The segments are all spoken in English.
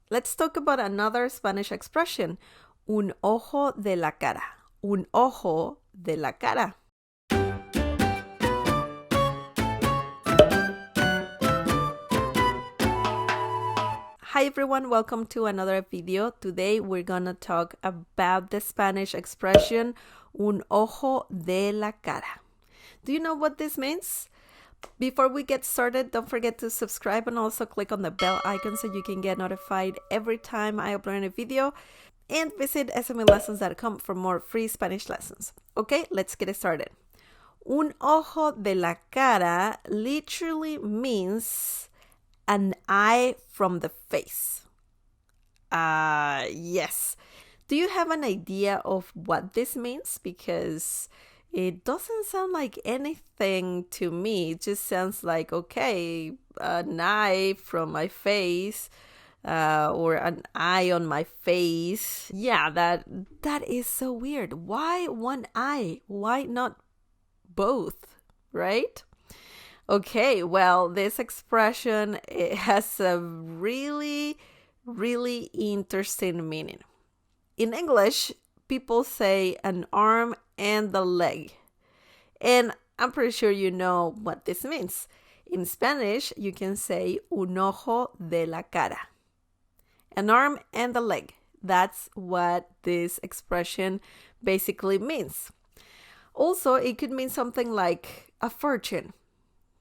Let's talk about another Spanish expression, un ojo de la cara. Un ojo de la cara. Hi everyone, welcome to another video. Today we're gonna talk about the Spanish expression, un ojo de la cara. Do you know what this means? Before we get started, don't forget to subscribe and also click on the bell icon so you can get notified every time I upload a video. And visit smlessons.com for more free Spanish lessons. Okay, let's get started. Un ojo de la cara literally means an eye from the face. Yes. Do you have an idea of what this means? Because it doesn't sound like anything to me. It just sounds like, okay, an eye from my face, or an eye on my face. Yeah, that is so weird. Why one eye? Why not both, right? Okay, well, this expression, it has a really, really interesting meaning. In English, people say an arm and the leg. And I'm pretty sure you know what this means. In Spanish, you can say un ojo de la cara. An arm and a leg. That's what this expression basically means. Also, it could mean something like a fortune.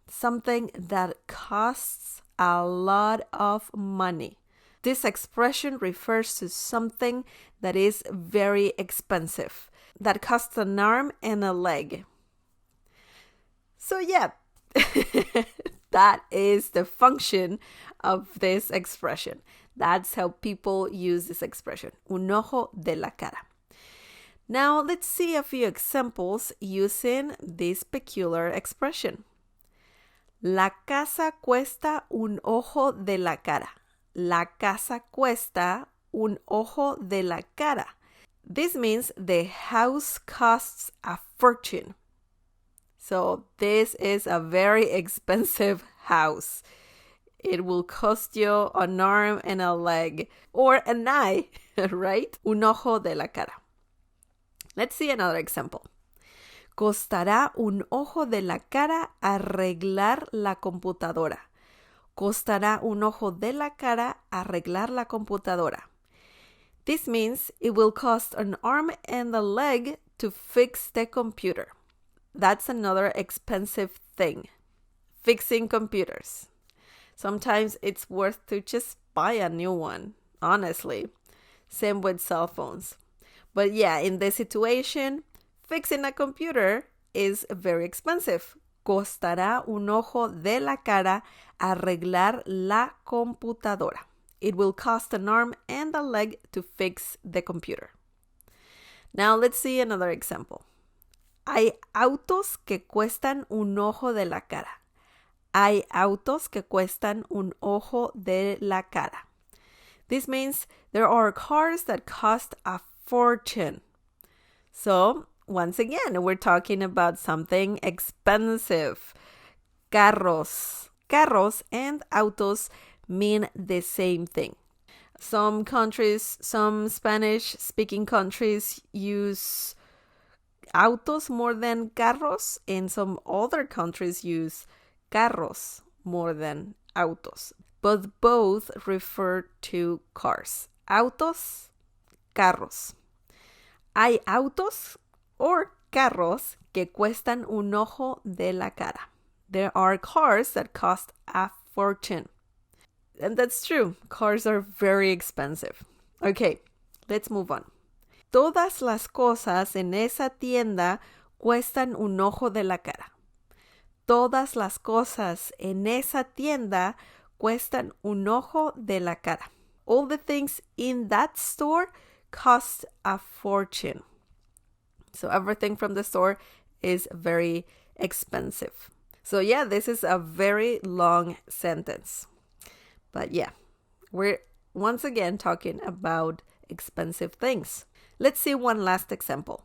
Something that costs a lot of money. This expression refers to something that is very expensive, that costs an arm and a leg. So yeah, that is the function of this expression. That's how people use this expression, un ojo de la cara. Now let's see a few examples using this peculiar expression. La casa cuesta un ojo de la cara. La casa cuesta un ojo de la cara. This means the house costs a fortune. So this is a very expensive house. It will cost you an arm and a leg, or an eye, right? Un ojo de la cara. Let's see another example. Costará un ojo de la cara arreglar la computadora. Costará un ojo de la cara arreglar la computadora. This means it will cost an arm and a leg to fix the computer. That's another expensive thing. Fixing computers. Sometimes it's worth to just buy a new one, honestly. Same with cell phones. But yeah, in this situation, fixing a computer is very expensive. Costará un ojo de la cara arreglar la computadora. It will cost an arm and a leg to fix the computer. Now let's see another example. Hay autos que cuestan un ojo de la cara. Hay autos que cuestan un ojo de la cara. This means there are cars that cost a fortune. So, once again, we're talking about something expensive. Carros. Carros and autos mean the same thing. Some countries, some Spanish-speaking countries use autos more than carros, and some other countries use carros more than autos. But both refer to cars. Autos, carros. Hay autos or carros que cuestan un ojo de la cara. There are cars that cost a fortune. And that's true. Cars are very expensive. Okay, let's move on. Todas las cosas en esa tienda cuestan un ojo de la cara. Todas las cosas en esa tienda cuestan un ojo de la cara. All the things in that store cost a fortune. So everything from the store is very expensive. So yeah, this is a very long sentence. But yeah, we're once again talking about expensive things. Let's see one last example.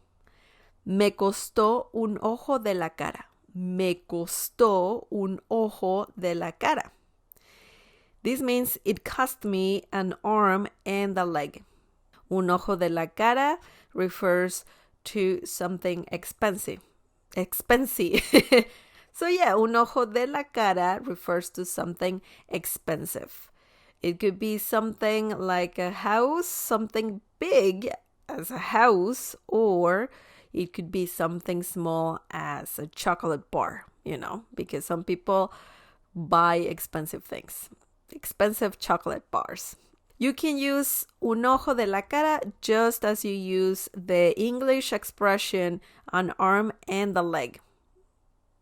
Me costó un ojo de la cara. Me costó un ojo de la cara. This means it cost me an arm and a leg. Un ojo de la cara refers to something expensive. Expensive. So yeah, un ojo de la cara refers to something expensive. It could be something like a house, something big as a house, or it could be something small as a chocolate bar, because some people buy expensive things, expensive chocolate bars. You can use un ojo de la cara just as you use the English expression an arm and a leg,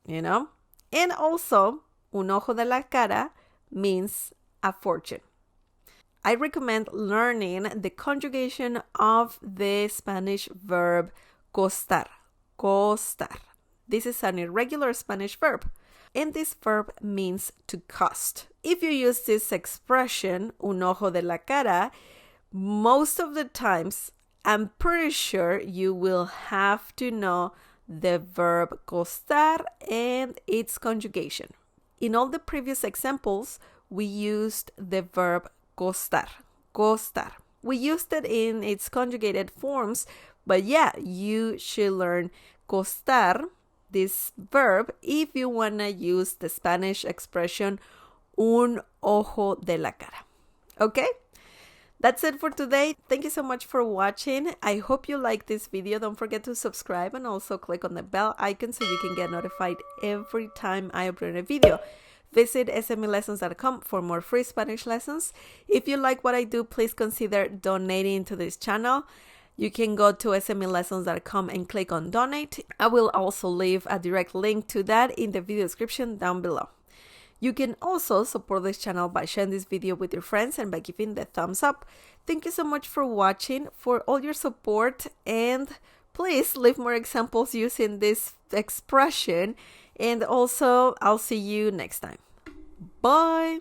And also, un ojo de la cara means a fortune. I recommend learning the conjugation of the Spanish verb costar. Costar. This is an irregular Spanish verb, and this verb means to cost. If you use this expression, un ojo de la cara, most of the times, I'm pretty sure you will have to know the verb costar and its conjugation. In all the previous examples, we used the verb costar. Costar. We used it in its conjugated forms, but yeah, you should learn costar, this verb, if you want to use the Spanish expression un ojo de la cara. Okay? That's it for today. Thank you so much for watching. I hope you like this video. Don't forget to subscribe and also click on the bell icon so you can get notified every time I upload a video. Visit smlessons.com for more free Spanish lessons. If you like what I do, please consider donating to this channel. You can go to smlessons.com and click on donate. I will also leave a direct link to that in the video description down below. You can also support this channel by sharing this video with your friends and by giving the thumbs up. Thank you so much for watching, for all your support, and please leave more examples using this expression. And also, I'll see you next time. Bye!